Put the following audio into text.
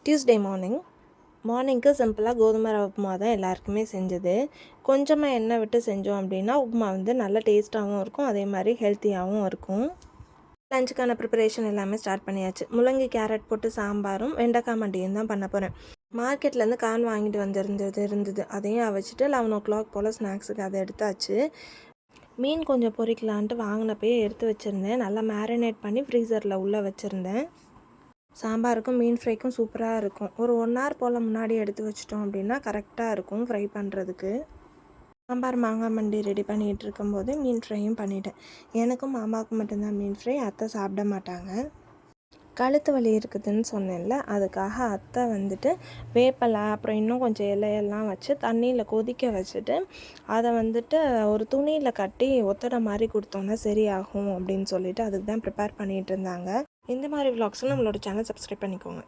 Tuesday மார்னிங்க்கு சிம்பிளாக கோதுமை ரவை உப்புமா தான் எல்லாருக்குமே செஞ்சது. கொஞ்சமாக எண்ணெய் விட்டு செஞ்சோம் அப்படின்னா உப்புமா வந்து நல்ல டேஸ்ட்டாகவும் இருக்கும், அதே மாதிரி ஹெல்த்தியாகவும் இருக்கும். லஞ்சுக்கான ப்ரிப்பரேஷன் எல்லாமே ஸ்டார்ட் பண்ணியாச்சு. முள்ளங்கி கேரட் போட்டு சாம்பாரும் வெண்டைக்காய் மண்டியும் தான் பண்ண போகிறேன். மார்க்கெட்லேருந்து கார்ன் வாங்கிட்டு இருந்தது அதையும் வச்சுட்டு 11 o'clock போல் ஸ்நாக்ஸுக்கு அதை எடுத்தாச்சு. மீன் கொஞ்சம் பொரிக்கலான்ட்டு வாங்கினப்பயே எடுத்து வச்சுருந்தேன். நல்லா மேரினேட் பண்ணி ஃப்ரீசரில் உள்ளே வச்சுருந்தேன். சாம்பாருக்கும் மீன் ஃப்ரைக்கும் சூப்பராக இருக்கும். ஒரு 1 hour போல் முன்னாடி எடுத்து வச்சிட்டோம் அப்படின்னா கரெக்டாக இருக்கும் ஃப்ரை பண்ணுறதுக்கு. சாம்பார் மாங்காய் மண்டி ரெடி பண்ணிகிட்டு இருக்கும்போது மீன் ஃப்ரையும் பண்ணிட்டேன். எனக்கும் மாமாவுக்கு மட்டும்தான் மீன் ஃப்ரை, அத்தை சாப்பிட மாட்டாங்க. கழுத்து வலி இருக்குதுன்னு சொன்னேன்ல, அதுக்காக அத்தை வந்துட்டு வேப்பலை அப்புறம் இன்னும் கொஞ்சம் இலையெல்லாம் வச்சு தண்ணியில் கொதிக்க வச்சுட்டு அதை வந்துட்டு ஒரு துணியில் கட்டி ஒத்தடை மாதிரி கொடுத்தோன்னா சரியாகும் அப்படின்னு சொல்லிட்டு அதுக்கு தான் ப்ரிப்பேர் பண்ணிகிட்டு இருந்தாங்க. இந்த மாதிரி விலாக்ஸும் நம்மளோட சேனல் சப்ஸ்கிரைப் பண்ணிக்கோங்க.